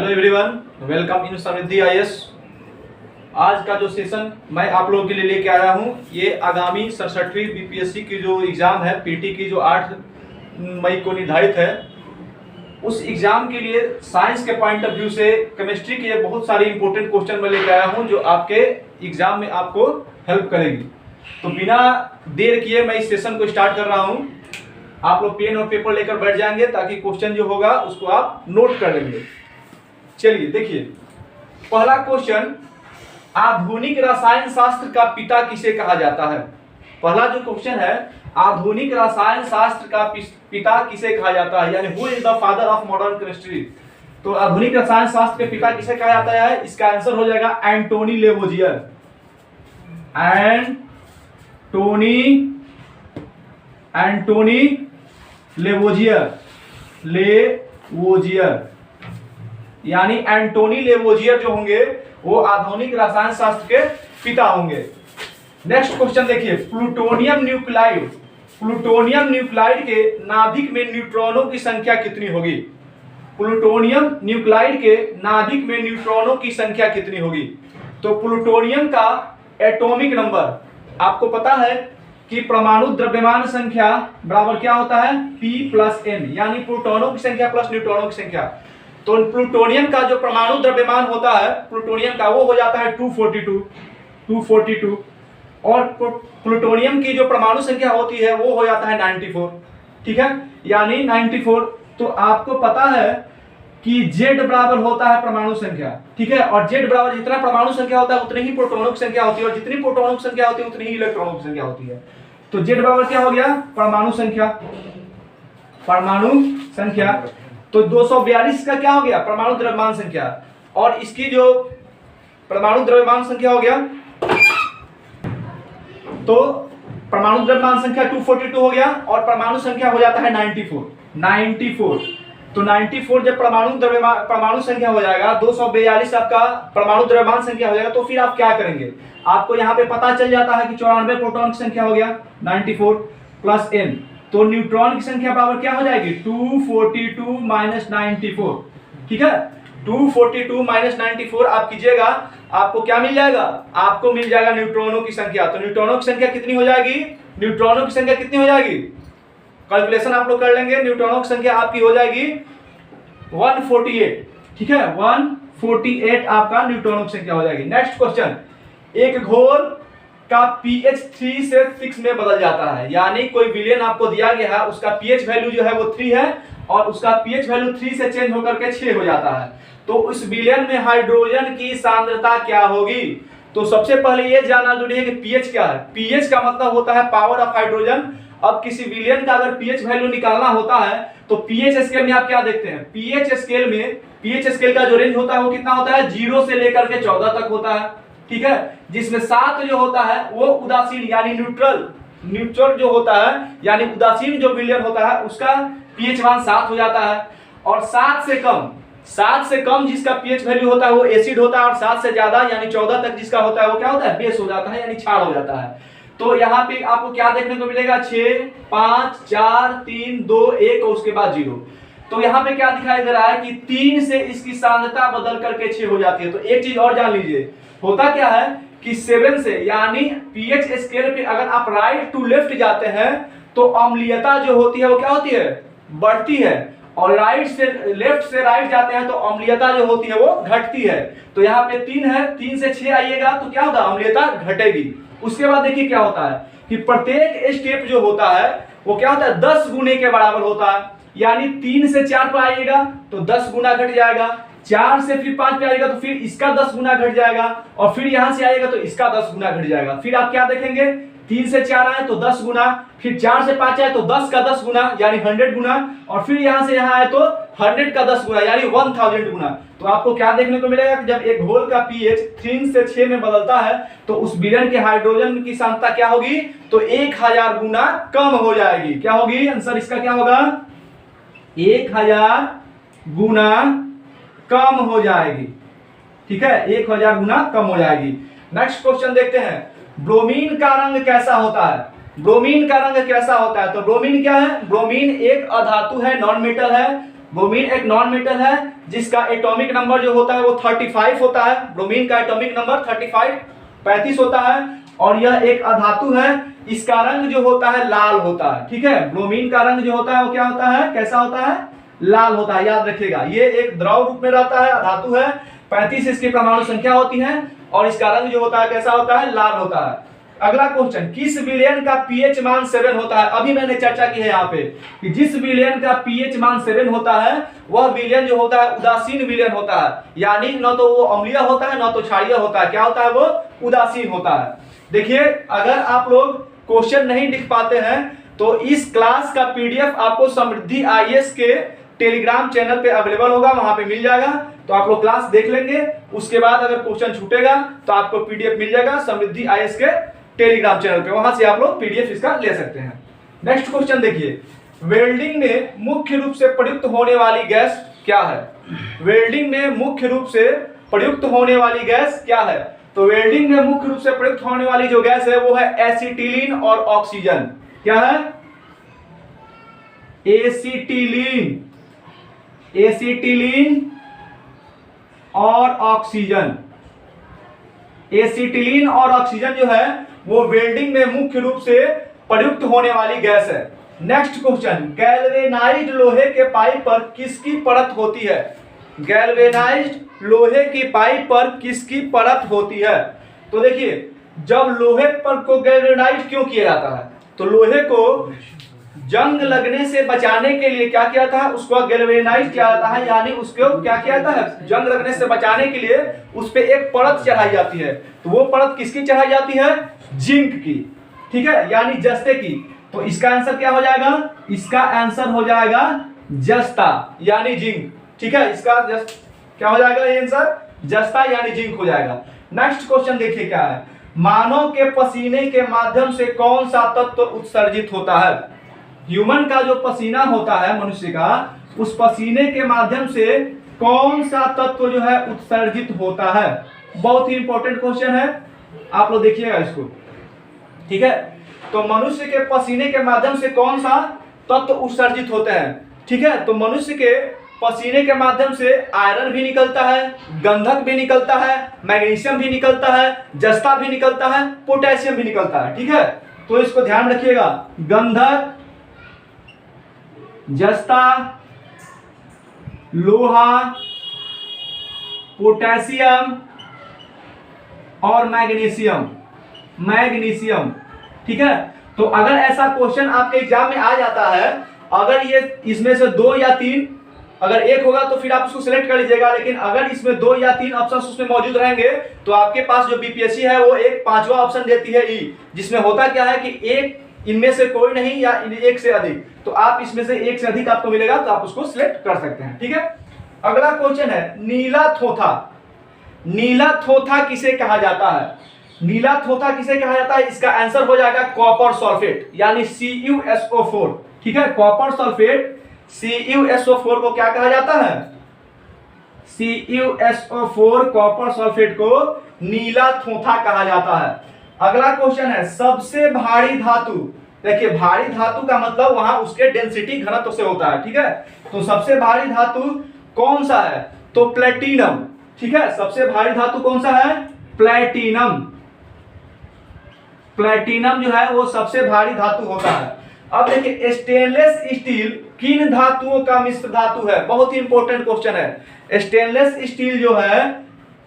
Hello everyone, welcome in Samriddhi IAS. आज का जो सेशन मैं आप लोगों के लिए लेके आया हूँ, ये आगामी 67वीं बीपीएससी की जो एग्ज़ाम है पीटी की, जो 8 मई को निर्धारित है, उस एग्ज़ाम के लिए साइंस के पॉइंट ऑफ व्यू से केमिस्ट्री के बहुत सारे इंपॉर्टेंट क्वेश्चन मैं लेके आया हूँ जो आपके एग्ज़ाम में आपको हेल्प करेगी। तो बिना देर किए मैं इस सेशन को स्टार्ट कर रहा हूँ। आप लोग पेन और पेपर लेकर बैठ जाएंगे ताकि क्वेश्चन जो होगा उसको आप नोट कर लेंगे। चलिए देखिए, पहला क्वेश्चन, आधुनिक रसायन शास्त्र का पिता किसे कहा जाता है। पहला जो क्वेश्चन है, आधुनिक रसायन शास्त्र का पिता किसे कहा जाता है, यानी who is the father of modern chemistry. तो आधुनिक रसायन शास्त्र के पिता किसे कहा जाता है, इसका आंसर हो जाएगा एंटोनी लेवोजियर। एंटोनी लेवोजियर यानी एंटोनी लेवोजियर जो होंगे वो आधुनिक रसायन शास्त्र के पिता होंगे। नेक्स्ट क्वेश्चन देखिए, प्लूटोनियम न्यूक्लाइड के नाभिक में न्यूट्रॉनों की संख्या कितनी होगी। प्लूटोनियम न्यूक्लाइड के नाभिक में न्यूट्रॉनों की संख्या कितनी होगी। तो प्लूटोनियम का एटॉमिक नंबर आपको पता है कि परमाणु द्रव्यमान संख्या बराबर क्या होता है, P+N, यानी प्रोटॉनों की संख्या प्लस न्यूट्रॉनों की संख्या। तो प्लूटोनियम का जो परमाणु द्रव्यमान होता है प्लूटोनियम का, वो हो जाता है 242 और प्लूटोनियम की जो परमाणु संख्या होती है वो हो जाता है 94। ठीक है, यानी 94। तो आपको पता है कि Z बराबर होता है परमाणु संख्या। ठीक है, और Z बराबर जितना परमाणु संख्या होता है उतनी ही प्रोटॉनों की संख्या होती है, और जितनी प्रोटॉनों की संख्या होती है उतनी ही इलेक्ट्रॉनों की संख्या होती है। तो Z बराबर क्या हो गया, परमाणु संख्या। तो 242 का क्या हो गया, परमाणु द्रव्यमान संख्या, और इसकी जो परमाणु द्रव्यमान संख्या हो गया, तो परमाणु द्रव्यमान संख्या 242 हो गया और परमाणु संख्या हो जाता है 94। तो 94 जब परमाणु संख्या हो जाएगा, 242 आपका परमाणु द्रव्यमान संख्या हो जाएगा, तो फिर आप क्या करेंगे, आपको यहाँ पे पता चल जाता है कि 94 प्रोटॉन की संख्या हो गया 94 प्लस n। तो न्यूट्रॉन की संख्या बराबर क्या हो जाएगी, 242 माइनस 94। ठीक है, 242 माइनस 94 आप कीजिएगा, आपको क्या मिल जाएगा, आपको मिल जाएगा न्यूट्रॉनों की संख्या। तो न्यूट्रॉनों की संख्या कितनी हो जाएगी, कैलकुलेशन आप लोग कर लेंगे। न्यूट्रॉनों की संख्या आपकी हो जाएगी 148। ठीक है, 148 आपका न्यूट्रॉनों की संख्या हो जाएगी। नेक्स्ट क्वेश्चन, एक घोल का pH 3 से 6 में बदल जाता है, यानी कोई विलेन आपको दिया गया है, उसका pH वैल्यू जो है वो 3 है और उसका pH वैल्यू 3 से चेंज होकर के 6 हो जाता है। तो उस विलेन में हाइड्रोजन की सांद्रता क्या होगी। तो सबसे पहले ये जानना जरूरी है कि pH क्या है। pH का मतलब होता है पावर ऑफ हाइड्रोजन। अब किसी विलेन का अगर pH वैल्यू निकालना होता है तो pH स्केल में आप क्या देखते हैं, pH स्केल का जो रेंज होता है वो कितना होता है, 0 से लेकर के 14 तक होता है। ठीक है, जिसमें 7 जो होता है वो उदासीन यानी न्यूट्रल जो होता है, यानी उदासीन जो विलेन होता है उसका pH मान 7 हो जाता है। और 7 से कम जिसका pH वैल्यू होता है वो एसिड होता है, और 7 से ज्यादा यानी 14 तक जिसका होता है वो क्या होता है, बेस हो जाता है, यानी क्षार हो जाता है। तो यहाँ पे आपको क्या देखने को मिलेगा, 6 5 4 3 2 1 और उसके बाद 0। तो यहाँ पे क्या दिखाई दे रहा है कि 3 से इसकी सांद्रता बदल करके 6 हो जाती है। तो एक चीज और जान लीजिए, होता क्या है कि 7 से यानी pH स्केल पे अगर आप राइट टू लेफ्ट जाते हैं तो अम्लीयता जो होती है वो क्या होती है, बढ़ती है, और लेफ्ट से राइट जाते हैं तो अम्लीयता जो होती है वो घटती है। तो यहाँ पे 3 है, 3 से 6 आइएगा तो क्या होगा, अम्लीयता घटेगी। उसके बाद देखिए क्या होता है कि प्रत्येक स्टेप जो होता है वो क्या होता है, 10 गुने के बराबर होता है। यानी 3 से 4 पे आइएगा तो 10 गुना घट जाएगा, 4 से फिर 5 पे आएगा तो फिर इसका 10 गुना घट जाएगा, और फिर यहां से आएगा तो इसका 10 गुना घट जाएगा। फिर आप क्या देखेंगे, 3 से 4 आए तो 10 गुना, फिर 4 से 5 आए तो 10 का 10 गुना यानी 100 गुना, और फिर यहां से यहां आए तो 100 का 10 गुना यानी 1000 गुना। तो आपको क्या देखने को मिलेगा कि जब एक घोल का pH 3 से 6 में बदलता है तो उस विलेन के हाइड्रोजन की सांद्रता क्या होगी, तो 1000 गुना कम हो जाएगी। क्या होगी, आंसर इसका क्या होगा, 1000 गुना कम हो जाएगी। ठीक है, 1000 गुना कम हो जाएगी। नेक्स्ट क्वेश्चन देखते हैं, ब्रोमीन का रंग कैसा होता है। ब्रोमीन का रंग कैसा होता है, तो ब्रोमीन क्या है, ब्रोमीन एक अधातु है, नॉन मेटल है, ब्रोमीन एक नॉन मेटल है जिसका एटॉमिक नंबर जो होता है वो 35 होता है। ब्रोमीन का एटॉमिक नंबर 35 होता है और यह एक अधातु है। इसका रंग जो होता है लाल होता है। ठीक है, ब्रोमीन का रंग जो होता है वो क्या होता है, कैसा होता है, लाल होता है। याद रखिएगा, ये एक द्रव रूप में रहता है, अधातु है, 35 इसकी परमाणु संख्या होती है और इसका रंग जो होता है कैसा होता है, लाल होता है। अगला क्वेश्चन, किस विलयन का पीएच मान 7 होता है? अभी मैंने चर्चा की है यहाँ पे कि जिस विलयन का पीएच मान 7 होता है वह विलयन जो होता है उदासीन विलयन होता है, यानी न तो वो अम्लीय होता है न तो क्षारीय होता है। क्या होता है, वो उदासीन होता है। देखिए, अगर आप लोग क्वेश्चन नहीं लिख पाते हैं तो इस क्लास का पीडीएफ आपको समृद्धि आईएएस के टेलीग्राम चैनल पे अवेलेबल होगा, वहां पे मिल जाएगा। तो आप लोग क्लास देख लेंगे, उसके बाद अगर क्वेश्चन छूटेगा तो आपको पीडीएफ मिल जाएगा समृद्धि आईएएस के टेलीग्राम चैनल पे, वहां से आप लोग पीडीएफ इसका ले सकते हैं। नेक्स्ट क्वेश्चन देखिए, वेल्डिंग में मुख्य रूप से प्रयुक्त होने वाली गैस क्या है? वेल्डिंग में मुख्य रूप से प्रयुक्त होने वाली गैस क्या है? तो वेल्डिंग में मुख्य रूप से प्रयुक्त होने वाली जो गैस है वो है एसिटिलीन और ऑक्सीजन। क्या है? एसिटिलीन, एसिटिलीन और ऑक्सीजन। एसिटिलीन और ऑक्सीजन जो है वो वेल्डिंग में मुख्य रूप से प्रयुक्त होने वाली गैस है। नेक्स्ट क्वेश्चन, गैल्वेनाइज्ड लोहे के पाइप पर किसकी परत होती है? गैल्वेनाइज्ड लोहे की पाइप पर किसकी परत होती है? तो देखिए, जब लोहे पर को गैल्वेनाइज्ड क्यों किया जाता है, तो लोहे को जंग लगने से बचाने के लिए क्या किया था, उसको गैल्वेनाइज किया जाता है, यानी उसको क्या किया जाता है, जंग लगने से बचाने के लिए उस पे एक परत चढ़ाई जाती है। तो वो परत किसकी चढ़ाई जाती है? जिंक की। ठीक है, यानी जस्ते की। तो इसका आंसर क्या हो जाएगा? इसका आंसर हो जाएगा जस्ता यानी जिंक। ठीक है, इसका क्या हो जाएगा ये आंसर? जस्ता यानी जिंक हो जाएगा। नेक्स्ट क्वेश्चन देखिए क्या है, मानव के पसीने के माध्यम से कौन सा तत्व उत्सर्जित होता है? ह्यूमन का जो पसीना होता है मनुष्य का, उस पसीने के माध्यम से कौन सा तत्व जो है उत्सर्जित होता है? बहुत ही इंपॉर्टेंट क्वेश्चन है, आप लोग देखिएगा इसको। ठीक है, तो मनुष्य के पसीने के माध्यम से कौन सा तत्व उत्सर्जित होते हैं? ठीक है, तो मनुष्य के पसीने के माध्यम से आयरन भी निकलता है, गंधक भी निकलता है, मैग्नीशियम भी निकलता है, जस्ता भी निकलता है, पोटेशियम भी निकलता है। ठीक है, तो इसको ध्यान रखिएगा, गंधक, जस्ता, लोहा, पोटेशियम और मैग्नीशियम। मैग्नीशियम। ठीक है, तो अगर ऐसा क्वेश्चन आपके एग्जाम में आ जाता है, अगर ये इसमें से 2 या 3, अगर एक होगा तो फिर आप उसको सिलेक्ट कर लीजिएगा, लेकिन अगर इसमें 2 या 3 ऑप्शन उसमें मौजूद रहेंगे तो आपके पास जो बीपीएससी है वो एक 5वां ऑप्शन देती है ई, जिसमें होता क्या है कि एक इनमें से कोई नहीं या एक से अधिक, तो आप इसमें से एक से अधिक आपको मिलेगा तो आप उसको सिलेक्ट कर सकते हैं। ठीक है, अगला क्वेश्चन है, नीला थोथा। नीला थोथा किसे कहा जाता है? नीला थोथा किसे कहा जाता है? इसका आंसर हो जाएगा कॉपर सल्फेट यानी CuSO4। ठीक है, कॉपर सल्फेट CuSO4 को क्या कहा जाता है? CuSO4 कॉपर सल्फेट को नीला थोथा कहा जाता है। अगला क्वेश्चन है, सबसे भारी धातु। देखिए, भारी धातु का मतलब वहां उसके डेंसिटी घनत्व से होता है। ठीक है, तो सबसे भारी धातु कौन सा है? तो प्लेटिनम। ठीक है, सबसे भारी धातु कौन सा है? प्लेटिनम। प्लेटिनम जो है वो सबसे भारी धातु होता है। अब देखिए, स्टेनलेस स्टील किन धातुओं का मिश्र धातु है? बहुत ही इंपॉर्टेंट क्वेश्चन है। स्टेनलेस स्टील जो है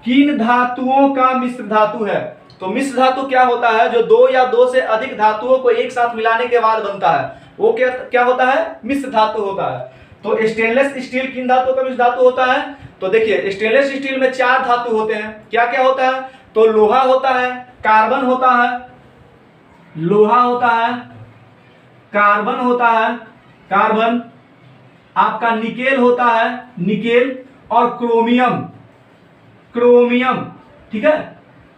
किन धातुओं का मिश्र धातु है? तो मिश्र धातु क्या होता है? जो 2 या 2 से अधिक धातुओं को एक साथ मिलाने के बाद बनता है, वो क्या होता है? मिश्र धातु होता है। तो स्टेनलेस स्टील किन धातुओं का मिश्र धातु होता है? तो देखिए, स्टेनलेस स्टील में 4 धातु होते हैं। क्या क्या होता है? तो लोहा होता है, कार्बन होता है, लोहा होता है, कार्बन होता है, कार्बन, आपका निकेल होता है, निकेल, और क्रोमियम, क्रोमियम। ठीक है,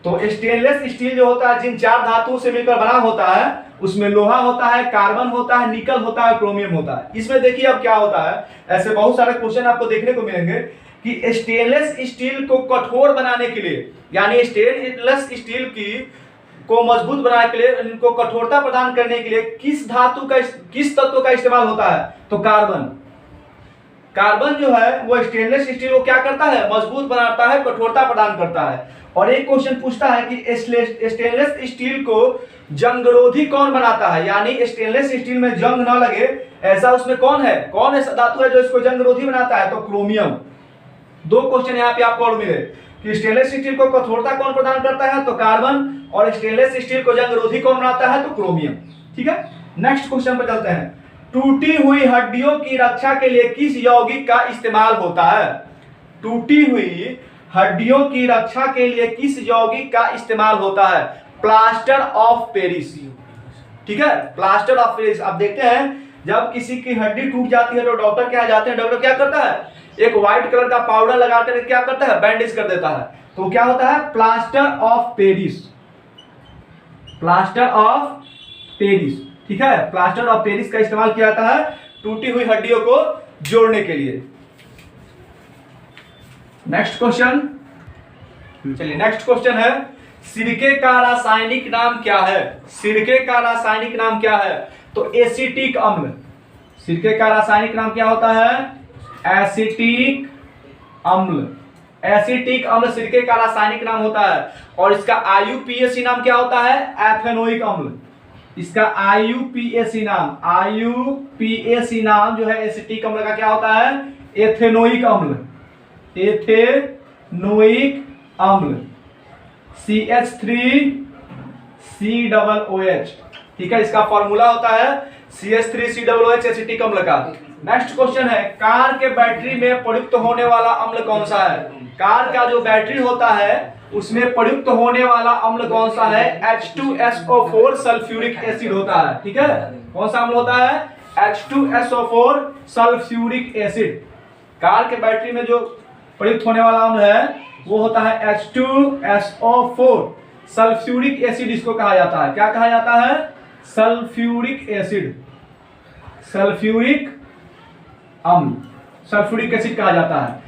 तो स्टेनलेस स्टील जो होता है जिन 4 धातुओं से मिलकर बना होता है, उसमें लोहा होता है, कार्बन होता है, निकल होता है, क्रोमियम होता है। इसमें देखिए अब क्या होता है, ऐसे बहुत सारे क्वेश्चन आपको देखने को मिलेंगे कि स्टेनलेस स्टील को कठोर बनाने के लिए, यानी स्टेनलेस स्टील को मजबूत बनाने के लिए, इनको कठोरता प्रदान करने के लिए किस तत्व का इस्तेमाल होता है? तो कार्बन। कार्बन जो है वो स्टेनलेस स्टील को क्या करता है, मजबूत बनाता है, कठोरता प्रदान करता है। और एक क्वेश्चन पूछता है कि स्टेनलेस स्टील को जंगरोधी कौन बनाता है, यानी स्टेनलेस स्टील में जंग ना लगे ऐसा उसमें कौन ऐसा धातु है जो इसको जंगरोधी बनाता है, तो क्रोमियम। दो क्वेश्चन यहाँ पे आपको और मिले कि स्टेनलेस स्टील को कठोरता कौन प्रदान करता है, तो कार्बन, और स्टेनलेस स्टील को जंगरोधी कौन बनाता है, तो क्रोमियम। ठीक है, नेक्स्ट क्वेश्चन पर चलते हैं। टूटी हुई हड्डियों की रक्षा के लिए किस यौगिक का इस्तेमाल होता है? टूटी हुई हड्डियों की रक्षा के लिए किस यौगिक का इस्तेमाल होता है? Plaster of Paris. ठीक है, प्लास्टर ऑफ पेरिस। आप देखते हैं जब किसी की हड्डी टूट जाती है तो डॉक्टर क्या जाते हैं, डॉक्टर क्या करता है, एक व्हाइट कलर का पाउडर लगाते हैं, क्या करता है, बैंडेज कर देता है। तो क्या होता है, plaster of Paris, plaster of Paris. ठीक है, प्लास्टर ऑफ पेरिस का इस्तेमाल किया जाता है टूटी हुई हड्डियों को जोड़ने के लिए। नेक्स्ट क्वेश्चन, चलिए नेक्स्ट क्वेश्चन है, सिरके का रासायनिक नाम क्या है? सिरके का रासायनिक नाम क्या है? तो एसिटिक अम्ल। सिरके का रासायनिक नाम क्या होता है? एसिटिक अम्ल। एसिटिक अम्ल सिरके का रासायनिक नाम होता है। और इसका आईयूपीएसी नाम क्या होता है? एथेनोइक अम्ल। इसका आईयूपीएसी नाम जो है एसिटिक अम्ल का क्या होता है? एथेनोइक अम्ल। एथेनोइक अम्ल CH3COOH। ठीक है, इसका फॉर्मूला होता है CH3COOH एसिटिक अम्ल का। नेक्स्ट क्वेश्चन है, कार के बैटरी में प्रयुक्त होने वाला अम्ल कौन सा है? कार का जो बैटरी होता है उसमें प्रयुक्त होने वाला अम्ल कौन सा है? H2SO4 सल्फ्यूरिक एसिड होता है। ठीक है, कौन सा अम्ल होता है? H2SO4 sulphuric acid. कार के बैटरी में जो प्रयुक्त होने वाला अम्ल है वो होता है H2SO4 सल्फ्यूरिक एसिड, इसको कहा जाता है। क्या कहा जाता है? सल्फ्यूरिक एसिड, सल्फ्यूरिक अम्ल, सल्फ्यूरिक एसिड कहा जाता है।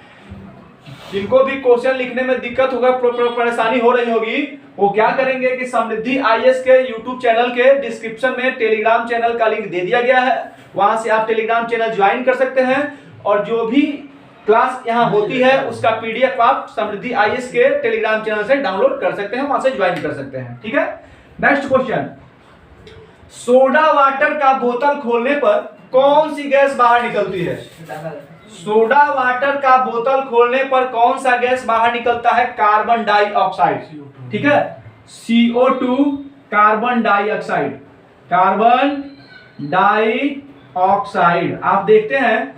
जिनको भी क्वेश्चन लिखने में दिक्कत होगा, परेशानी हो रही होगी, वो क्या करेंगे कि समृद्धि आईएएस के यूट्यूब चैनल के डिस्क्रिप्शन में टेलीग्राम चैनल का लिंक दे दिया गया है, वहां से आप टेलीग्राम चैनल ज्वाइन कर सकते हैं और जो भी क्लास यहाँ होती है उसका पीडीएफ आप समृद्धि आईएएस के टेलीग्राम चैनल से डाउनलोड कर सकते हैं, वहां से ज्वाइन कर सकते हैं। ठीक है, नेक्स्ट क्वेश्चन, सोडा वाटर का बोतल खोलने पर कौन सी गैस बाहर निकलती है? सोडा वाटर का बोतल खोलने पर कौन सा गैस बाहर निकलता है? Carbon dioxide. ठीक है, CO2 carbon dioxide, carbon dioxide. आप देखते हैं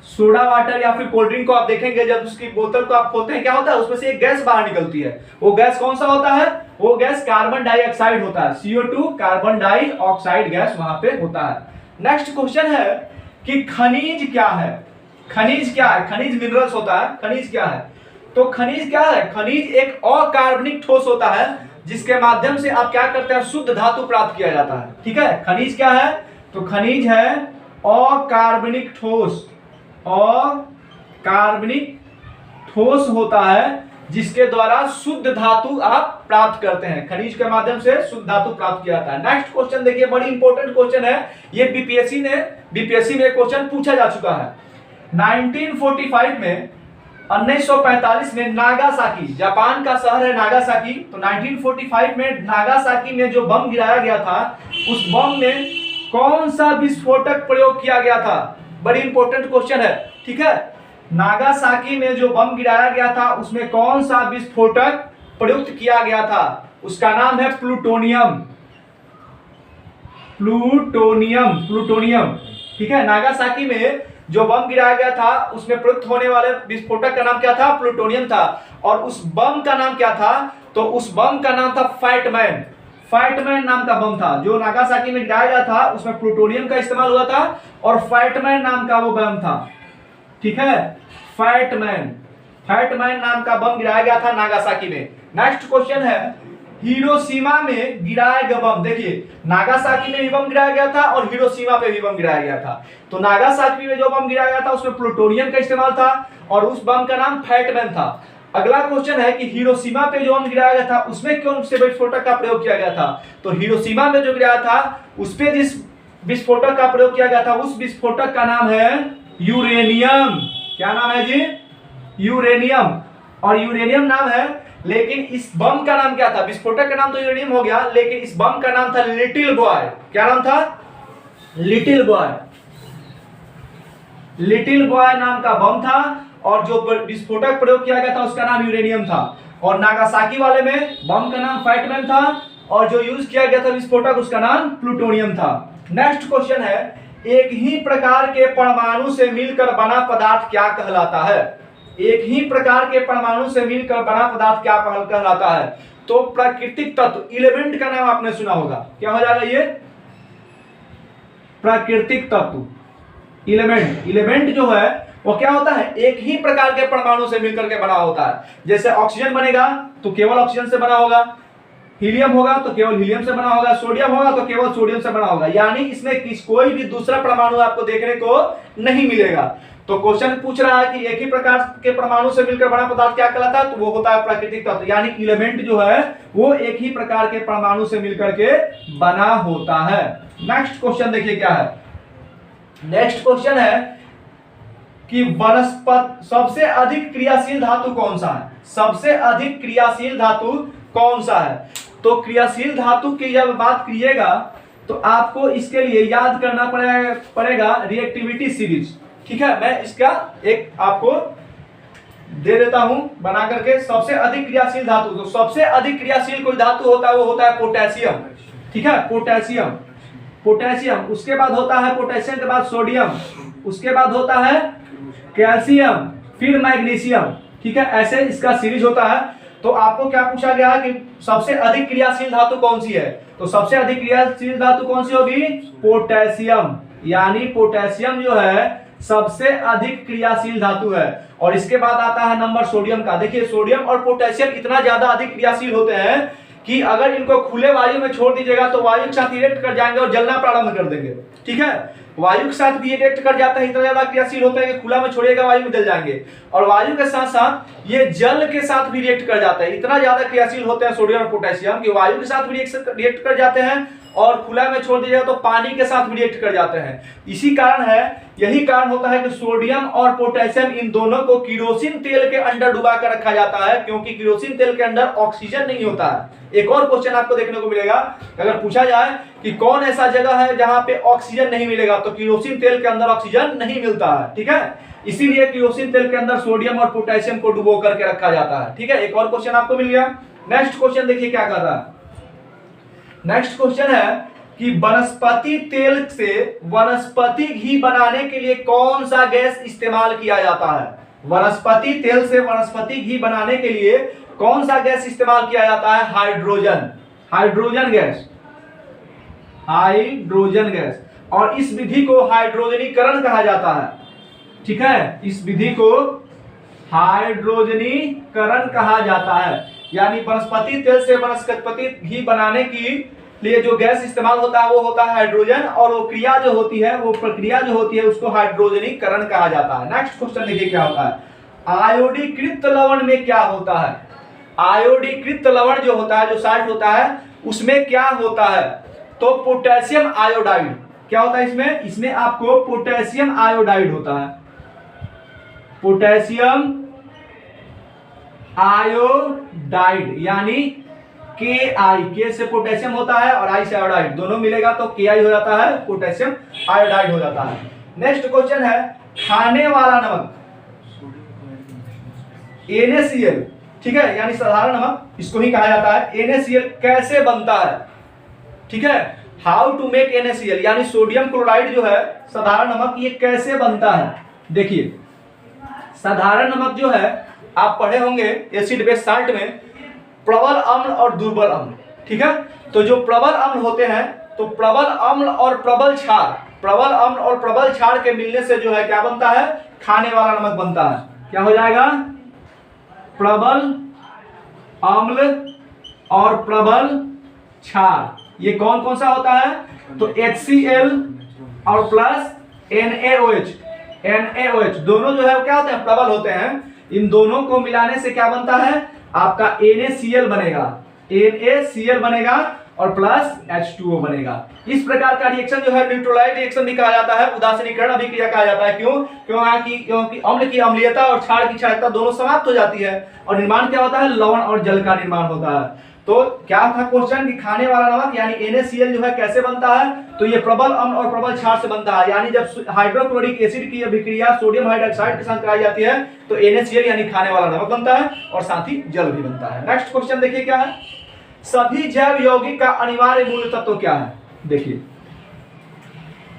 सोडा वाटर या फिर कोल्ड ड्रिंक को आप देखेंगे, जब उसकी बोतल को आप खोलते हैं क्या होता है, उसमें से एक गैस बाहर निकलती है। वो गैस कौन सा होता है? वो गैस कार्बन डाइऑक्साइड होता है। CO2 कार्बन डाइऑक्साइड गैस वहां पे होता है। नेक्स्ट क्वेश्चन है कि खनिज क्या है? खनिज क्या है? खनिज मिनरल्स होता है, खनिज क्या है? तो खनिज क्या है? खनिज एक अकार्बनिक ठोस होता है जिसके माध्यम से आप क्या करते हैं, शुद्ध धातु प्राप्त किया जाता है। ठीक है, खनिज क्या है? तो खनिज है अकार्बनिक ठोस, अकार्बनिक ठोस होता है जिसके द्वारा शुद्ध धातु आप प्राप्त करते हैं। खनिज के माध्यम से शुद्ध धातु प्राप्त किया जाता है। नेक्स्ट क्वेश्चन देखिए, बड़ी इंपॉर्टेंट क्वेश्चन है ये, बीपीएससी में क्वेश्चन पूछा जा चुका है। 1945 में 1945 में नागासाकी, जापान का शहर है नागासाकी, तो 1945 में नागासाकी में जो बम गिराया गया था उस बम में कौन सा विस्फोटक प्रयोग किया गया था? बड़ी इंपॉर्टेंट क्वेश्चन है। ठीक है, नागासाकी में जो बम गिराया गया था उसमें कौन सा विस्फोटक प्रयुक्त किया गया था? उसका नाम है प्लूटोनियम, प्लूटोनियम, प्लूटोनियम। ठीक है, नागासाकी में जो बम गिराया गया था उसमें प्रयुक्त होने वाले विस्फोटक का नाम क्या था? प्लूटोनियम था। और उस बम का नाम क्या था? तो उस बम का नाम था फैटमैन। फैटमैन नाम का बम था जो नागासाकी में गिराया गया था, उसमें प्लूटोनियम का इस्तेमाल हुआ था और फैटमैन नाम का वो बम था। ठीक है, फैटमैन, फैटमैन नाम का बम गिराया गया था नागासाकी में। नेक्स्ट क्वेश्चन है, हिरोशिमा में गिराया गया बम। देखिए, नागासाकी में भी बम गिराया गया था और हिरोशिमा पे भी बम गिराया गया था। तो नागासाकी में जो बम गिराया गया था उसमें प्लूटोनियम का इस्तेमाल था और उस बम का नाम फैटमैन था। अगला क्वेश्चन है कि हिरोशिमा पे जो बम गिराया गया था उसमें कौन से विस्फोटक का प्रयोग किया गया था? तो हिरोशिमा में जो गिराया था उस पे जिस विस्फोटक का प्रयोग किया गया था उस विस्फोटक का नाम है यूरेनियम। क्या नाम है जी? यूरेनियम। और यूरेनियम नाम है, लेकिन इस बम का नाम क्या था? विस्फोटक का नाम तो यूरेनियम हो गया, लेकिन इस बम का नाम था लिटिल बॉय। क्या नाम था? Little boy. लिटिल बॉय नाम का बम था, और जो विस्फोटक प्रयोग किया गया था उसका नाम यूरेनियम था। और नागासाकी वाले में बम का नाम फाइटमैन था, और जो यूज किया गया था विस्फोटक उसका नाम प्लूटोनियम था। नेक्स्ट क्वेश्चन है, एक ही प्रकार के परमाणु से मिलकर बना पदार्थ क्या कहलाता है? एक ही प्रकार के परमाणु से मिलकर बना पदार्थ क्या कहलाता है? तो प्राकृतिक तत्व, एलिमेंट का नाम आपने सुना होगा। क्या हो जाएगा ये? प्राकृतिक तत्व, एलिमेंट। एलिमेंट जो है वो क्या होता है? एक ही प्रकार के परमाणु से मिलकर के बना होता है। जैसे ऑक्सीजन बनेगा तो केवल ऑक्सीजन से बना होगा, हीलियम होगा तो केवल हीलियम से बना होगा, सोडियम होगा तो केवल सोडियम से बना होगा, यानी इसमें कोई भी दूसरा परमाणु आपको देखने को नहीं मिलेगा। तो क्वेश्चन पूछ रहा है कि एक ही प्रकार के परमाणु से मिलकर बना पदार्थ क्या कहलाता है? तो वो होता है प्राकृतिक तत्व, यानी एलिमेंट जो है वो एक ही प्रकार के परमाणु से मिलकर के बना होता है। नेक्स्ट क्वेश्चन देखिए क्या है। नेक्स्ट क्वेश्चन है कि वनस्पति सबसे अधिक क्रियाशील धातु कौन सा है? सबसे अधिक क्रियाशील धातु कौन सा है? तो क्रियाशील धातु की जब बात कीजिएगा तो आपको इसके लिए याद करना पड़ेगा रिएक्टिविटी सीरीज। ठीक है, मैं इसका एक आपको दे देता हूं बना करके। सबसे अधिक क्रियाशील धातु, तो सबसे अधिक क्रियाशील कोई धातु होता है वो होता है पोटेशियम। ठीक है, पोटेशियम। पोटेशियम, उसके बाद होता है पोटेशियम के बाद सोडियम, उसके बाद होता है कैल्शियम, फिर मैग्नीशियम। ठीक है, ऐसे इसका सीरीज होता है। तो आपको क्या पूछा गया है कि सबसे अधिक क्रियाशील धातु कौन सी है? तो सबसे अधिक क्रियाशील धातु कौन सी होगी? पोटेशियम, यानी पोटेशियम जो है सबसे अधिक क्रियाशील धातु है। और इसके बाद आता है नंबर सोडियम का। देखिए सोडियम और पोटेशियम इतना ज्यादा अधिक क्रियाशील होते हैं कि अगर इनको खुले वायु में छोड़ दीजिएगा तो वायु के साथ रिएक्ट कर जाएंगे और जलना प्रारंभ कर देंगे। ठीक है, वायु के साथ भी रिएक्ट कर जाता है, इतना ज्यादा क्रियाशील होता है कि खुला में छोड़िएगा वायु में जल जाएंगे। और वायु के साथ साथ ये जल के साथ भी रिएक्ट कर जाता है, इतना ज्यादा क्रियाशील होते हैं सोडियम और पोटेशियम कि वायु के साथ भी रिएक्ट कर जाते हैं और खुला में छोड़ दीजिएगा तो पानी के साथ भी रिएक्ट कर जाते हैं। इसी कारण है, यही कारण होता है कि सोडियम और पोटेशियम इन दोनों को केरोसिन तेल के अंदर डुबा कर रखा जाता है, क्योंकि केरोसिन तेल के अंदर ऑक्सीजन नहीं होता है। एक और क्वेश्चन आपको देखने को मिलेगा, अगर पूछा जाए कि कौन ऐसा जगह है जहां पे ऑक्सीजन नहीं मिलेगा, तो केरोसिन तेल के अंदर ऑक्सीजन नहीं मिलता है। ठीक है, इसीलिए केरोसिन तेल के अंदर सोडियम और पोटेशियम को डुबो करके रखा जाता है। ठीक है, एक और क्वेश्चन आपको मिल गया। नेक्स्ट क्वेश्चन देखिए क्या कर रहा है। नेक्स्ट क्वेश्चन है कि वनस्पति तेल से वनस्पति घी बनाने के लिए कौन सा गैस इस्तेमाल किया जाता है? वनस्पति तेल से वनस्पति घी बनाने के लिए कौन सा गैस इस्तेमाल किया जाता है? Hydrogen. Hydrogen gas, hydrogen gas. और इस विधि को हाइड्रोजनीकरण कहा जाता है। ठीक है, इस विधि को हाइड्रोजनीकरण कहा जाता है, यानी वनस्पति तेल से वनस्पति घी बनाने की लिए जो गैस इस्तेमाल होता है वो होता है हाइड्रोजन, और वो क्रिया जो होती है, वो प्रक्रिया जो होती है उसको हाइड्रोजनीकरण कहा जाता है। नेक्स्ट क्वेश्चन देखिए क्या होता है। आयोडीकृत लवण में क्या होता है? आयोडीकृत लवण जो होता है, जो साल्ट होता है, उसमें क्या होता है? तो पोटेशियम आयोडाइड। क्या होता है इसमें? इसमें आपको पोटेशियम आयोडाइड होता है। पोटेशियम आयोडाइड, यानी के से पोटेशियम होता है और आई से आयोडाइड, दोनों मिलेगा तो के आई हो जाता है, पोटेशियम आयोडाइड हो जाता है। नेक्स्ट क्वेश्चन है, खाने वाला नमक NaCl, ठीक है, यानी साधारण नमक इसको ही कहा जाता है। NaCl कैसे बनता है? ठीक है, हाउ टू मेक NaCl, यानी सोडियम क्लोराइड जो है साधारण नमक, ये कैसे बनता है? देखिए साधारण नमक जो है आप पढ़े होंगे एसिड बेस साल्ट में प्रबल अम्ल और दुर्बल अम्ल। ठीक है, तो जो प्रबल अम्ल होते हैं, तो प्रबल अम्ल और प्रबल क्षार, प्रबल अम्ल और प्रबल क्षार के मिलने से जो है क्या बनता है? खाने वाला नमक बनता है। क्या हो जाएगा? प्रबल अम्ल और प्रबल क्षार। ये कौन कौन सा होता है? तो HCl और प्लस NaOH दोनों जो है क्या होते हैं? प्रबल होते हैं। इन दोनों को मिलाने से क्या बनता है? आपका NaCl बनेगा। NaCl बनेगा और प्लस H2O बनेगा। इस प्रकार का रिएक्शन जो है न्यूट्रलाइज रिएक्शन भी कहा जाता है, उदासीनीकरण अभिक्रिया कहा जाता है। क्यों? क्योंकि अम्ल की अम्लीयता और क्षार की क्षारकता दोनों समाप्त हो जाती है और निर्माण क्या होता है? लवण और जल का निर्माण होता है। तो क्या था क्वेश्चन कि खाने वाला नमक यानी NaCl जो है कैसे बनता है? तो ये प्रबल अम्ल और प्रबल क्षार से बनता है। यानी जब हाइड्रोक्लोरिक एसिड की अभिक्रिया सोडियम हाइड्रोक्साइड के साथ कराई जाती है तो NaCl यानी खाने वाला नमक बनता है और साथ ही जल भी बनता है। नेक्स्ट क्वेश्चन देखिए क्या है, सभी जैव यौगिक का अनिवार्य मूल तत्व क्या है? देखिए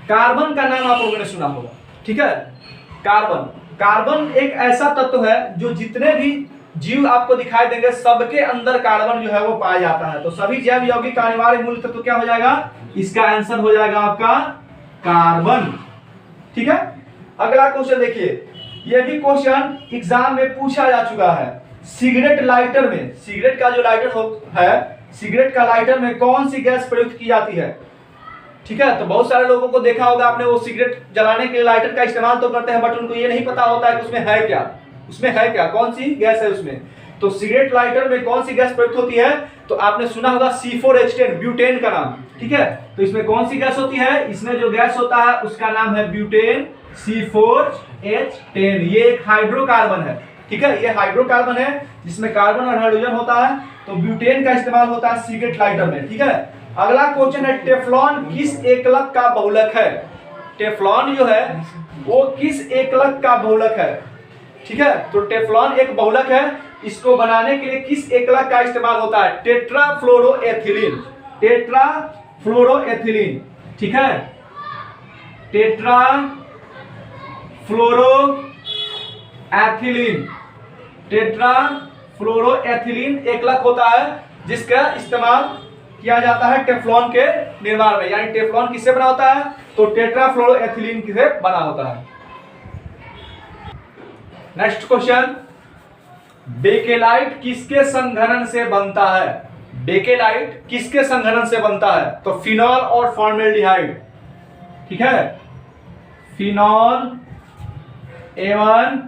कार्बन का नाम आप लोगों ने सुना होगा, ठीक है। कार्बन एक ऐसा तत्व है जो जितने भी जीव आपको दिखाई देंगे सबके अंदर कार्बन जो है वो पाया जाता है। तो सभी जैव यौगिक का अनिवार्य मूल तत्व क्या हो जाएगा? इसका आंसर हो जाएगा आपका कार्बन, ठीक है। अगला क्वेश्चन देखिए, यह भी क्वेश्चन एग्जाम में पूछा जा चुका है। सिगरेट लाइटर में, सिगरेट का जो लाइटर है, सिगरेट का लाइटर में कौन सी गैस प्रयुक्त की जाती है? ठीक है, तो बहुत सारे लोगों को देखा होगा आपने, वो सिगरेट जलाने के लिए लाइटर का इस्तेमाल तो करते हैं, बट उनको ये नहीं पता होता है कि उसमें है क्या, कौन सी गैस है उसमें। तो सिगरेट लाइटर में कौन सी गैस प्रयुक्त होती है? तो आपने सुना होगा C4H10, ब्यूटेन का नाम, ठीक है। तो इसमें कौन सी गैस होती है? इसमें जो गैस होता है उसका नाम है ब्यूटेन, C4H10। ये एक हाइड्रोकार्बन है, ठीक है, ये हाइड्रोकार्बन है जिसमें कार्बन और हाइड्रोजन होता है। तो ब्यूटेन का इस्तेमाल होता है सिगरेट लाइटर में, ठीक है। अगला क्वेश्चन है, टेफ्लॉन किस एकलक का बहुलक है? टेफ्लॉन जो है वो किस एकलक का बहुलक है? ठीक है, तो टेफ्लॉन एक बहुलक है, इसको बनाने के लिए किस एकलक का इस्तेमाल होता है? टेट्राफ्लोरोएथिलीन, टेट्राफ्लोरोएथिलीन, ठीक है, टेट्राफ्लोरोएथिलीन, टेट्राफ्लोरोएथिलीन एकलक होता है जिसका इस्तेमाल किया जाता है टेफ्लॉन के निर्माण में। यानी टेफ्लॉन किससे बना होता है? तो टेट्राफ्लोरोएथिलीन से बना होता है। नेक्स्ट क्वेश्चन, बेकेलाइट किसके संघनन से बनता है? बेकेलाइट किसके संघनन से बनता है? तो फिनॉल और फॉर्मेल्डिहाइड, ठीक है, फिनॉल एवं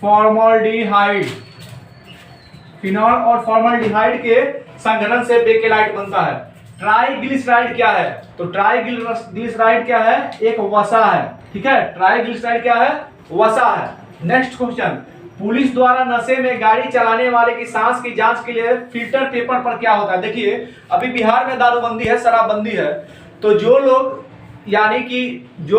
फॉर्मल्डिहाइड, फिनॉल और फॉर्मल्डिहाइड के संघनन से बेकेलाइट बनता है। ट्राइग्लिसराइड क्या है? तो ट्राइग्लिसराइड क्या है? एक वसा है, ठीक है, ट्राइग्लिसराइड क्या है? वसा है। नेक्स्ट क्वेश्चन, पुलिस द्वारा नशे में गाड़ी चलाने वाले की सांस की जांच के लिए फिल्टर पेपर पर क्या होता है? देखिए अभी बिहार में दारूबंदी है, शराबबंदी है, तो जो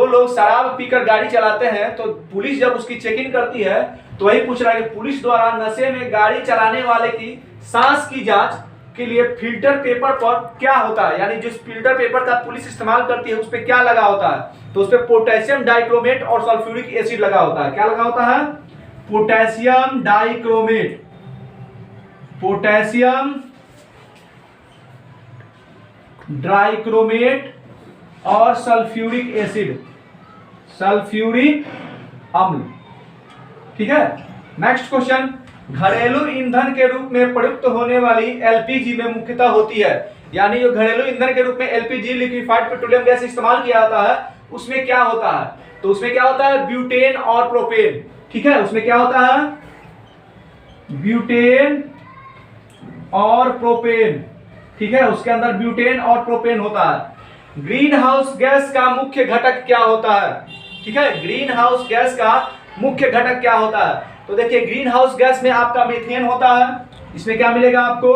लोग शराब पीकर गाड़ी चलाते हैं तो पुलिस जब उसकी चेकिंग करती है तो वही पूछ रहा है कि पुलिस द्वारा नशे में गाड़ी चलाने वाले की सांस की जांच के लिए फिल्टर पेपर पर क्या होता है? यानी जिस फिल्टर पेपर का पुलिस इस्तेमाल करती है उस पर क्या लगा होता है? तो उस पर पोटेशियम डाइक्रोमेट और सल्फ्यूरिक एसिड लगा होता है। क्या लगा होता है? पोटेशियम डाइक्रोमेट, पोटेशियम डाइक्रोमेट और सल्फ्यूरिक एसिड, सल्फ्यूरिक अम्ल, ठीक है। नेक्स्ट क्वेश्चन, घरेलू ईंधन के रूप में प्रयुक्त होने वाली एलपीजी में मुख्यतः होती है, यानी जो घरेलू ईंधन के रूप में एलपीजी लिक्विफाइड पेट्रोलियम गैस इस्तेमाल किया जाता है उसमें क्या होता है? तो उसमें क्या होता है? ब्यूटेन और प्रोपेन, ठीक है, उसमें क्या होता है? ब्यूटेन और प्रोपेन, ठीक है, उसके अंदर ब्यूटेन और प्रोपेन होता है। ग्रीन हाउस गैस का मुख्य घटक क्या होता है? ठीक है, ग्रीन हाउस गैस का मुख्य घटक क्या होता है? तो देखिए ग्रीन हाउस गैस में आपका मीथेन होता है, इसमें क्या मिलेगा आपको?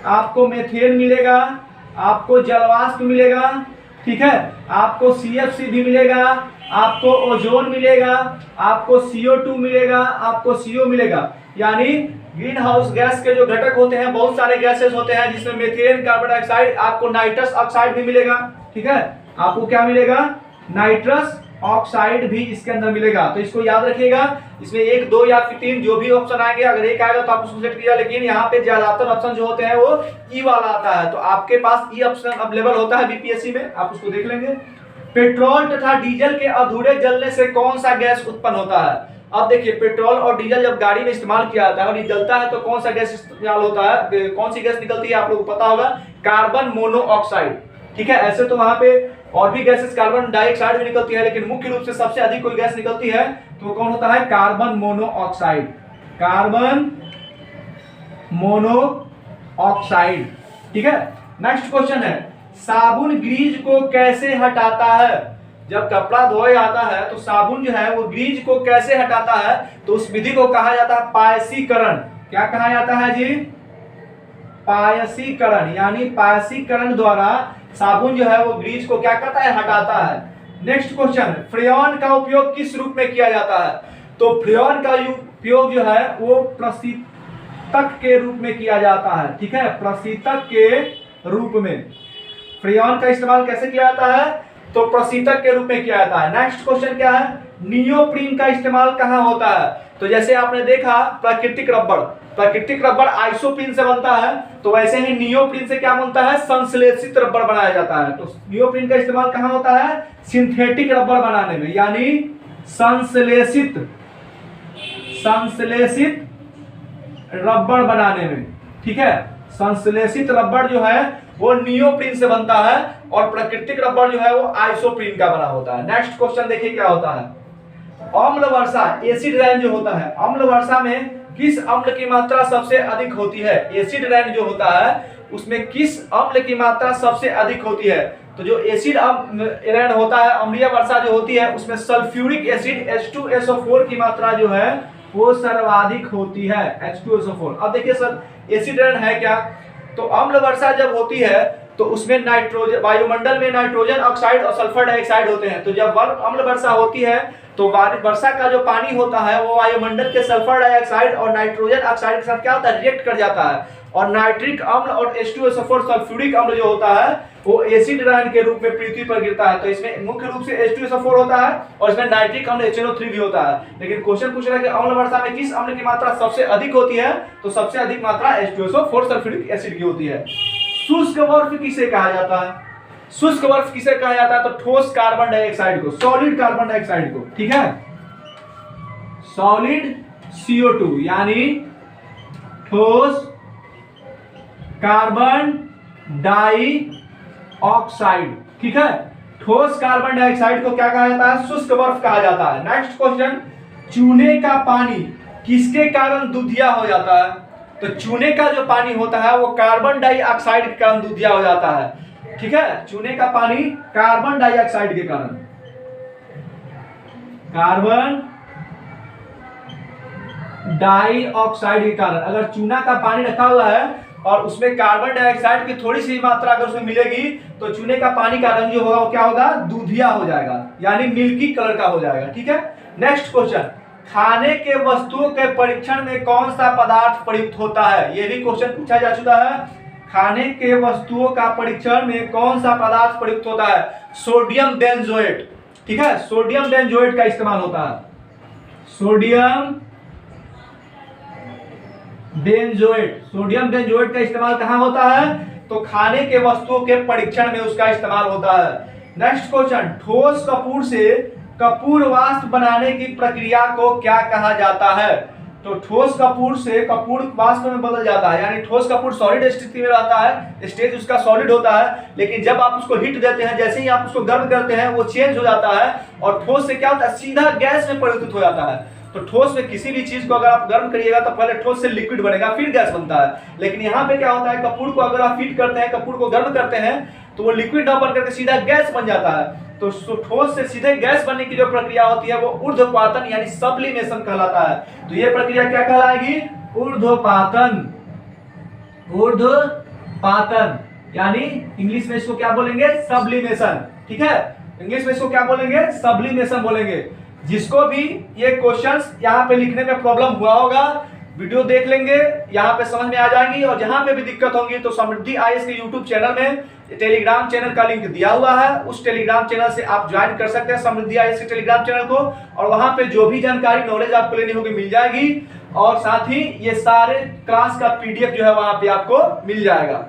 आपको मीथेन मिलेगा, आपको जलवाष्प मिलेगा, ठीक है, आपको CFC भी मिलेगा, आपको ओजोन मिलेगा, आपको CO2 मिलेगा, आपको CO मिलेगा। यानी ग्रीन हाउस गैस के जो घटक होते हैं बहुत सारे गैसेस होते हैं जिसमें मीथेन, कार्बन डाइऑक्साइड, आपको नाइट्रस ऑक्साइड भी मिलेगा, ठीक है, आपको क्या मिलेगा? नाइट्रस ऑक्साइड भी इसके अंदर मिलेगा। तो इसको याद रखिएगा, इसमें 1, 2 या फिर 3 जो भी ऑप्शन आएंगे, अगर एक आएगा तो आप उसको सेलेक्ट कीजिए, लेकिन यहाँ पे ज्यादातर ऑप्शन जो होते हैं वो ई वाला आता है, तो आपके पास ई ऑप्शन अवेलेबल होता है बीपीएससी में, आप उसको देख लेंगे। पेट्रोल तथा डीजल के अधूरे जलने से कौन सा गैस उत्पन्न होता है? अब देखिए पेट्रोल और डीजल जब गाड़ी में इस्तेमाल किया जाता है और ये जलता है तो कौन सा गैस इस्तेमाल होता है? कौन सी गैस निकलती है आप लोगों को पता होगा? कार्बन मोनोऑक्साइड, ठीक है। ऐसे तो वहां पे और भी गैसेस कार्बन डाइऑक्साइड भी निकलती है, लेकिन मुख्य रूप से सबसे अधिक कोई गैस निकलती है तो कौन होता है? कार्बन मोनोऑक्साइड, कार्बन मोनोऑक्साइड, ठीक है। नेक्स्ट क्वेश्चन है, साबुन ग्रीज को कैसे हटाता है? जब कपड़ा धोया जाता है तो साबुन जो है वो ग्रीज को कैसे हटाता है? तो उस विधि को कहा जाता है पायसीकरण। क्या कहा जाता है जी? पायसीकरण। यानी पायसीकरण द्वारा साबुन जो है वो ग्रीज को क्या करता है? हटाता है। नेक्स्ट क्वेश्चन, फ्रेयॉन का उपयोग किस रूप में किया जाता है? तो फ्रेयॉन का उपयोग जो है वो प्रशीतक के रूप में किया जाता है। ठीक है, प्रशीतक के रूप में फ्रेयॉन का इस्तेमाल कैसे किया जाता है? तो प्रशीतक के रूप में किया जाता है। नेक्स्ट क्वेश्चन क्या है, नियोप्रीन का इस्तेमाल कहां होता है? तो जैसे आपने देखा प्राकृतिक रबड़ आइसोप्रीन से बनता है, तो वैसे ही नियोप्रीन से क्या बनता है? संश्लेषित रबड़ बनाया जाता है। तो नियोप्रीन का इस्तेमाल कहां होता है? सिंथेटिक रबड़ बनाने में, यानी संश्लेषित रबड़ बनाने में। ठीक है, संश्लेषित रबड़ जो है वो नियोप्रीन से बनता है और प्राकृतिक रबड़ जो है वो आइसोप्रीन का बना होता है। नेक्स्ट क्वेश्चन देखिए क्या होता है, अम्ल वर्षा एसिड रेन जो होता है, अम्ल वर्षा में किस अम्ल की मात्रा सबसे अधिक होती है? एसिड रेन जो होता है उसमें किस अम्ल की मात्रा सबसे अधिक होती है? तो जो एसिड रेन होता है, अम्लीय वर्षा जो होती है, उसमें सल्फ्यूरिक एसिड H2SO4 की मात्रा जो है वो सर्वाधिक होती है, H2SO4। अब देखिए सर, एसिड रेन है क्या? तो अम्ल वर्षा जब होती है तो उसमें नाइट्रोजन, वायुमंडल में नाइट्रोजन ऑक्साइड और सल्फर डाइऑक्साइड होते हैं। तो जब अम्ल वर्षा होती है तो वर्षा का जो पानी होता है वो वायुमंडल के सल्फर डाइऑक्साइड और नाइट्रोजन ऑक्साइड के साथ क्या होता है? रिएक्ट कर जाता है, और नाइट्रिक अम्ल और H2SO4 सल्फ्यूरिक अम्ल जो होता है वो एसिड रेन के रूप में पृथ्वी पर गिरता है। तो इसमें मुख्य रूप से H2SO4 होता है और इसमें नाइट्रिक अम्ल HNO3 भी होता है। लेकिन क्वेश्चन पूछ रहा है कि अम्ल वर्षा में किस अम्ल की मात्रा सबसे अधिक होती है? तो सबसे अधिक मात्रा H2SO4 सल्फ्यूरिक एसिड की होती है। शुष्क बर्फ किसे कहा जाता है? शुष्क बर्फ किसे कहा जाता है? तो ठोस कार्बन डाइऑक्साइड को, सॉलिड कार्बन डाइऑक्साइड को। ठीक है, सॉलिड CO2 यानी ठोस कार्बन डाइऑक्साइड। ठीक है, ठोस कार्बन डाइऑक्साइड को क्या कहा जाता है? शुष्क बर्फ कहा जाता है। नेक्स्ट क्वेश्चन, चूने का पानी किसके कारण दूधिया हो जाता है? तो चूने का जो पानी होता है वो कार्बन डाइऑक्साइड के कारण दूधिया हो जाता है। ठीक है, चूने का पानी कार्बन डाइऑक्साइड के कारण, कार्बन डाइऑक्साइड के कारण। अगर चूना का पानी रखा हुआ है और उसमें कार्बन डाइऑक्साइड की थोड़ी सी मात्रा अगर उसमें मिलेगी तो चूने का पानी का रंग जो होगा वो क्या होगा? दूधिया हो जाएगा, यानी मिल्की कलर का हो जाएगा। ठीक है। नेक्स्ट क्वेश्चन, खाने के वस्तुओं के परीक्षण में कौन सा पदार्थ प्रयुक्त होता है? यह भी क्वेश्चन पूछा जा चुका है। खाने के वस्तुओं का परीक्षण में कौन सा पदार्थ प्रयुक्त होता है? Sodium benzoate. ठीक है, सोडियम बेंजोएट का इस्तेमाल होता है। सोडियम बेंजोएट का इस्तेमाल कहां होता है? तो खाने के वस्तुओं के परीक्षण में उसका इस्तेमाल होता है। नेक्स्ट क्वेश्चन, ठोस कपूर से कपूर वाष्प बनाने की प्रक्रिया को क्या कहा जाता है? तो ठोस कपूर से कपूर वाष्प में बदल जाता है, यानी ठोस कपूर सॉलिड स्थिति में रहता है, स्टेज उसका सॉलिड होता है, लेकिन जब आप उसको हीट देते हैं, जैसे ही आप उसको गर्म करते हैं वो चेंज हो जाता है और ठोस से क्या होता है? सीधा गैस में परिवर्तित हो जाता है। तो ठोस में किसी भी चीज को अगर आप गर्म करिएगा तो पहले ठोस से लिक्विड बनेगा, फिर गैस बनता है। लेकिन यहाँ पे क्या होता है, कपूर को अगर आप हीट करते हैं, कपूर को गर्म करते हैं, तो वो लिक्विड ना बन करके सीधा गैस बन जाता है। तो ठोस से सीधे गैस बनने की जो प्रक्रिया होती है वो ऊर्ध्वपातन यानी सब्लिमेशन कहलाता है। तो ये प्रक्रिया क्या कहलाएगी? ऊर्ध्वपातन। ऊर्ध्वपातन यानी इंग्लिश में इसको क्या बोलेंगे? सब्लिमेशन। ठीक है, इंग्लिश में इसको क्या बोलेंगे? सब्लिमेशन बोलेंगे। जिसको भी ये क्वेश्चंस यहाँ पे लिखने में प्रॉब्लम हुआ होगा, वीडियो देख लेंगे, यहाँ पे समझ में आ जाएंगी। और जहां पे भी दिक्कत होगी तो समृद्धि आईएएस के यूट्यूब चैनल में टेलीग्राम चैनल का लिंक दिया हुआ है, उस टेलीग्राम चैनल से आप ज्वाइन कर सकते हैं समृद्धि आईएएस के टेलीग्राम चैनल को, और वहां पे जो भी जानकारी नॉलेज आपको लेनी होगी मिल जाएगी। और साथ ही ये सारे क्लास का पीडीएफ जो है वहां पे आपको मिल जाएगा।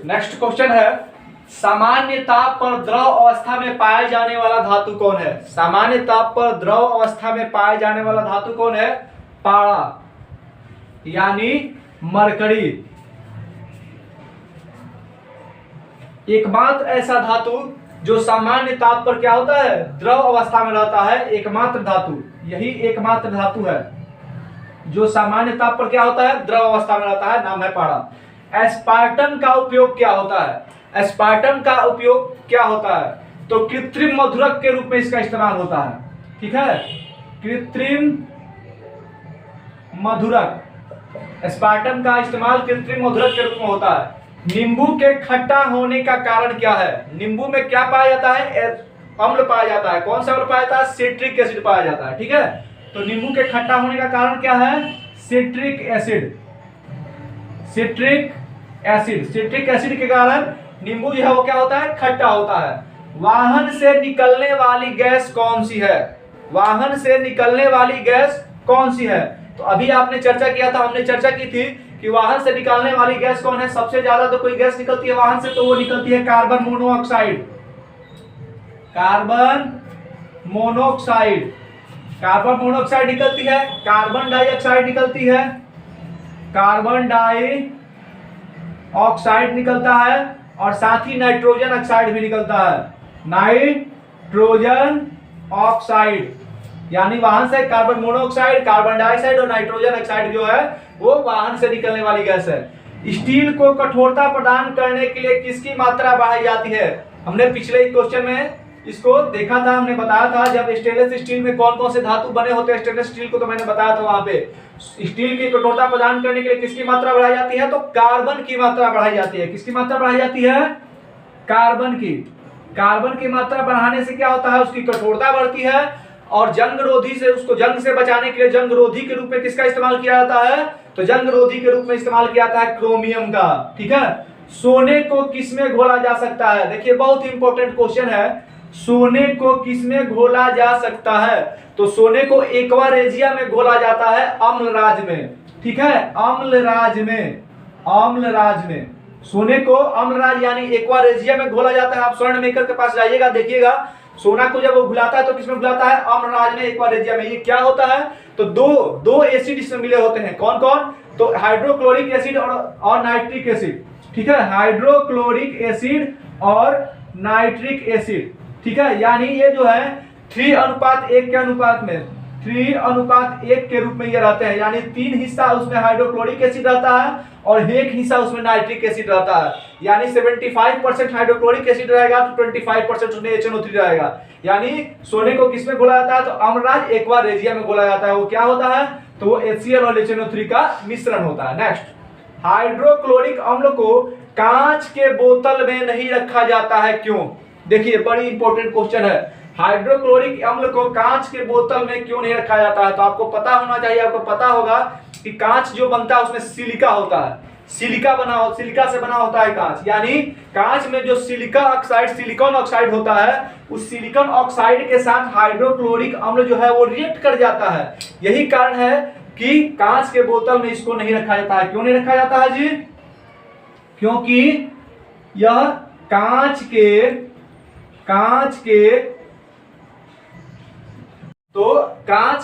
नेक्स्ट क्वेश्चन है, सामान्य ताप पर द्रव अवस्था में पाए जाने वाला धातु कौन है? सामान्य ताप पर द्रव अवस्था में पाए जाने वाला धातु कौन है? पारा यानी मरकरी। एकमात्र ऐसा धातु जो सामान्य ताप पर क्या होता है? द्रव अवस्था में रहता है, एकमात्र धातु, यही एकमात्र धातु है जो सामान्य ताप पर क्या होता है? द्रव अवस्था में रहता है, नाम है पारा। एस्पार्टम का उपयोग क्या होता है? एस्पार्टम का उपयोग क्या होता है? तो कृत्रिम मधुरक के रूप में इसका इस्तेमाल होता है। ठीक है, कृत्रिम मधुरक, एस्पार्टम का इस्तेमाल कृत्रिम मधुरक के रूप में होता है। नींबू के खट्टा होने का कारण क्या है? नींबू में क्या पाया जाता है? अम्ल पाया जाता है। कौन सा अम्ल पाया जाता है? सिट्रिक एसिड पाया जाता है। ठीक है, तो नींबू के खट्टा होने का कारण क्या है? Citric acid. Citric acid, citric acid के कारण नींबू जो है वो क्या होता है? खट्टा होता है। वाहन से निकलने वाली गैस कौन सी है? वाहन से निकलने वाली गैस कौन सी है? तो अभी आपने चर्चा किया था, हमने चर्चा की थी कि वाहन से निकलने वाली गैस कौन है? सबसे ज्यादा तो कोई गैस निकलती है वाहन से, तो वो निकलती है carbon monoxide. Carbon monoxide, carbon monoxide निकलती है। कार्बन डाइऑक्साइड निकलती है, कार्बन डाइऑक्साइड निकलता है, और साथ ही नाइट्रोजन ऑक्साइड भी निकलता है। नाइट्रोजन ऑक्साइड, यानी वाहन से कार्बन मोनोऑक्साइड, कार्बन डाइऑक्साइड और नाइट्रोजन ऑक्साइड जो है वो वाहन से निकलने वाली गैस है। स्टील को कठोरता प्रदान करने के लिए किसकी मात्रा बढ़ाई जाती है? हमने पिछले क्वेश्चन में इसको देखा था, हमने बताया था जब स्टेनलेस स्टील में कौन कौन से धातु बने होते हैं स्टेनलेस स्टील को, तो मैंने बताया था वहां पे स्टील की कठोरता प्रदान करने के लिए किसकी मात्रा बढ़ाई जाती है? तो कार्बन की मात्रा बढ़ाई जाती है। किसकी मात्रा बढ़ाई जाती है? कार्बन की। कार्बन की मात्रा बढ़ाने से क्या होता है? उसकी कठोरता बढ़ती है, और जंग रोधी से, उसको जंग से बचाने के लिए जंग रोधी के रूप में किसका इस्तेमाल किया जाता है? तो जंग रोधी के रूप में इस्तेमाल किया जाता है क्रोमियम का। ठीक है, सोने को किसमें घोला जा सकता है? देखिए बहुत इंपॉर्टेंट क्वेश्चन है, सोने को किसमें घोला जा सकता है? तो सोने को एक्वारेजिया में घोला जाता है, अम्लराज में। ठीक है, अम्लराज में, अम्लराज में सोने को अम्लराज यानी एक्वारेजिया में घोला जाता है। आप स्वर्ण मेकर के पास जाइएगा, देखिएगा सोना को जब वो घुलाता है तो किसमें घुलाता है? अम्लराज में, एक्वारेजिया में। ये क्या होता है? तो दो एसिड इसमें मिले होते हैं। कौन कौन? तो हाइड्रोक्लोरिक एसिड और नाइट्रिक एसिड। ठीक है, हाइड्रोक्लोरिक एसिड और नाइट्रिक एसिड। ठीक है, यानी ये जो है 3:1 के अनुपात में, 3:1 के रूप में ये रहते हैं, यानी 3 हिस्सा उसमें हाइड्रोक्लोरिक एसिड रहता है और 1 हिस्सा उसमें नाइट्रिक एसिड रहता है। यानी 75% हाइड्रोक्लोरिक एसिड रहेगा तो 25% उसमें HNO3 रहेगा। यानी सोने को किसमें घोला जाता है? तो अम्लराज एक्वारेजिया में घोला जाता है। वो क्या होता है? तो वो HCl और HNO3 का मिश्रण होता है। नेक्स्ट, हाइड्रोक्लोरिक अम्ल को कांच के बोतल में नहीं रखा जाता है, क्यों? देखिए बड़ी इंपॉर्टेंट क्वेश्चन है, हाइड्रोक्लोरिक अम्ल को कांच के बोतल में क्यों नहीं रखा जाता है? तो आपको पता होना चाहिए, आपको पता होगा कि कांच जो बनता है उसमें सिलिका होता है, सिलिका से बना होता है कांच। यानी कांच में जो सिलिका ऑक्साइड, सिलिकॉन ऑक्साइड होता है, उस सिलिकॉन ऑक्साइड के साथ हाइड्रोक्लोरिक अम्ल जो है वो रिएक्ट कर जाता है। यही कारण है कि कांच के बोतल में इसको नहीं रखा जाता है। क्यों नहीं रखा जाता है जी? क्योंकि यह कांच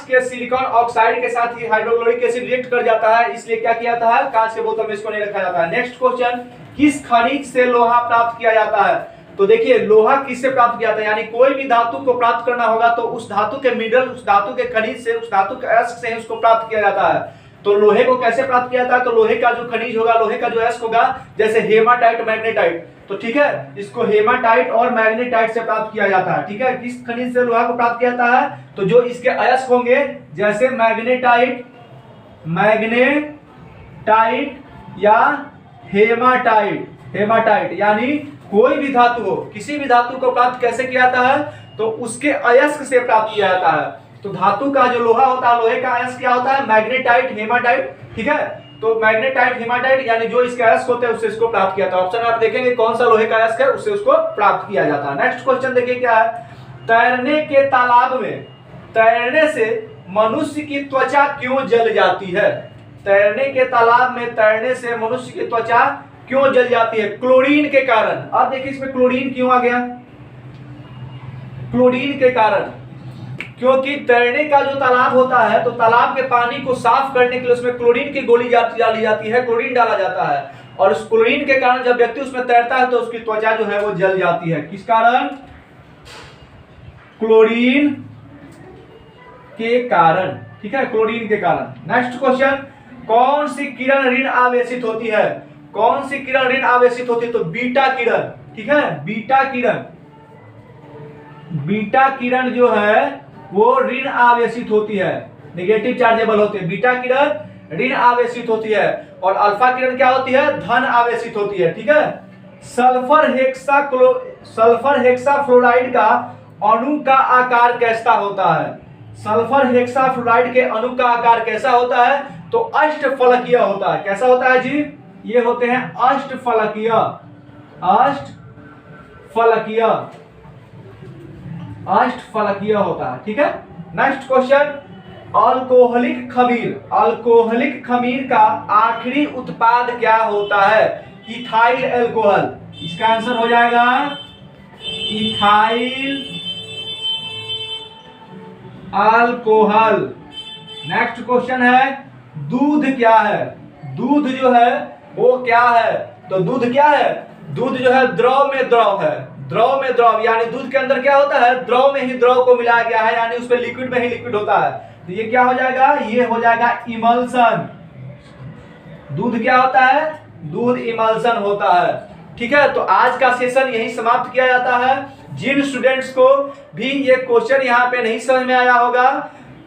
के सिलिकॉन ऑक्साइड के साथ ही हाइड्रोक्लोरिक एसिड रिएक्ट कर जाता है, इसलिए क्या किया जाता है? कांच के बोतल में इसको नहीं रखा जाता है। नेक्स्ट क्वेश्चन, किस खनिज से लोहा प्राप्त किया जाता है? तो देखिए लोहा किससे प्राप्त किया जाता है? यानी कोई भी धातु को प्राप्त करना होगा तो उस धातु के मिनरल, उस धातु के खनिज से, उस धातु के अयस्क से उसको प्राप्त किया जाता है। तो लोहे को कैसे प्राप्त किया जाता है? तो लोहे का जो खनिज होगा, लोहे का जो अयस्क होगा, जैसे हेमाटाइट, मैग्नेटाइट, तो ठीक है, इसको हेमाटाइट और मैग्नेटाइट से प्राप्त किया जाता है। ठीक है, किस खनिज से लोहा को प्राप्त किया जाता है? तो जो इसके अयस्क होंगे, जैसे मैग्नेटाइट या हेमाटाइट, यानी कोई भी धातु हो, किसी भी धातु को प्राप्त कैसे किया जाता है? तो उसके अयस्क से प्राप्त किया जाता है। तो धातु का जो लोहा होता है, लोहे का अयस्क क्या होता है? Magnetite, haematite. ठीक है, तो मैग्नेटाइट, हेमाटाइट यानी जो इसके अयस्क होते हैं उससे इसको प्राप्त किया था। ऑप्शन आप देखेंगे कौन सा लोहे का अयस्क है, उससे उसको प्राप्त किया जाता है। नेक्स्ट क्वेश्चन देखिए क्या है, तैरने के तालाब में तैरने से मनुष्य की त्वचा क्यों जल जाती है? तैरने के तालाब में तैरने से मनुष्य की त्वचा क्यों जल जाती है? क्लोरीन के कारण। अब देखिए इसमें क्लोरीन क्यों आ गया? क्लोरीन के कारण, क्योंकि तैरने का जो तालाब होता है तो तालाब के पानी को साफ करने के लिए उसमें क्लोरीन की गोली डाली जाती है, क्लोरीन डाला जाता है, और उस क्लोरीन के कारण जब व्यक्ति उसमें तैरता है तो उसकी त्वचा जो है वो जल जाती है। किस कारण? क्लोरीन के कारण। ठीक है, क्लोरीन के कारण। नेक्स्ट क्वेश्चन, कौन सी किरण ऋण आवेशित होती है? कौन सी किरण ऋण आवेशित होती है? तो बीटा किरण, ठीक है, बीटा किरण, बीटा किरण जो है वो ऋण आवेशित होती है, नेगेटिव चार्जेबल होती है। बीटा किरण ऋण आवेशित होती है और अल्फा किरण क्या होती है? धन आवेशित होती है, ठीक है। सल्फर हेक्साफ्लोराइड का अणु का आकार कैसा होता है? सल्फर हेक्साफ्लोराइड के अणु का आकार कैसा होता है? तो अष्टफलकीय होता है। कैसा होता है जी? ये होते हैं अष्टफलकीय, अष्टफलकीय, अष्टफलकीय होता है, ठीक है। नेक्स्ट क्वेश्चन, अल्कोहलिक खमीर, अल्कोहलिक खमीर का आखिरी उत्पाद क्या होता है? Ethyl alcohol. इसका आंसर हो जाएगा इथाइल अल्कोहल। नेक्स्ट क्वेश्चन है, दूध क्या है? दूध जो है वो क्या है? तो दूध क्या है? दूध जो है द्रव में द्रव है, द्रव में द्रव, यानी दूध के अंदर क्या होता है? द्रव में ही द्रव को मिलाया गया है, यानी उसमें लिक्विड में ही लिक्विड होता है। तो ये क्या हो जाएगा? ये हो जाएगा इमल्सन। दूध क्या होता है? दूध इमल्सन होता है, ठीक है। तो आज का सेशन यही समाप्त किया जाता है। जिन स्टूडेंट्स को भी ये क्वेश्चन यहाँ पे नहीं समझ में आया होगा,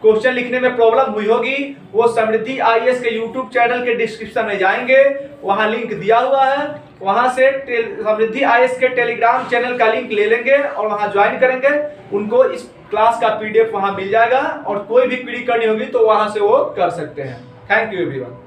क्वेश्चन लिखने में प्रॉब्लम हुई होगी, वो समृद्धि आईएएस के यूट्यूब चैनल के डिस्क्रिप्शन में जाएंगे, वहां लिंक दिया हुआ है, वहां से समृद्धि आईएएस के टेलीग्राम चैनल का लिंक ले लेंगे और वहां ज्वाइन करेंगे। उनको इस क्लास का पीडीएफ वहां मिल जाएगा और कोई भी क्वेरी करनी होगी तो वहां से वो कर सकते हैं। Thank you everyone.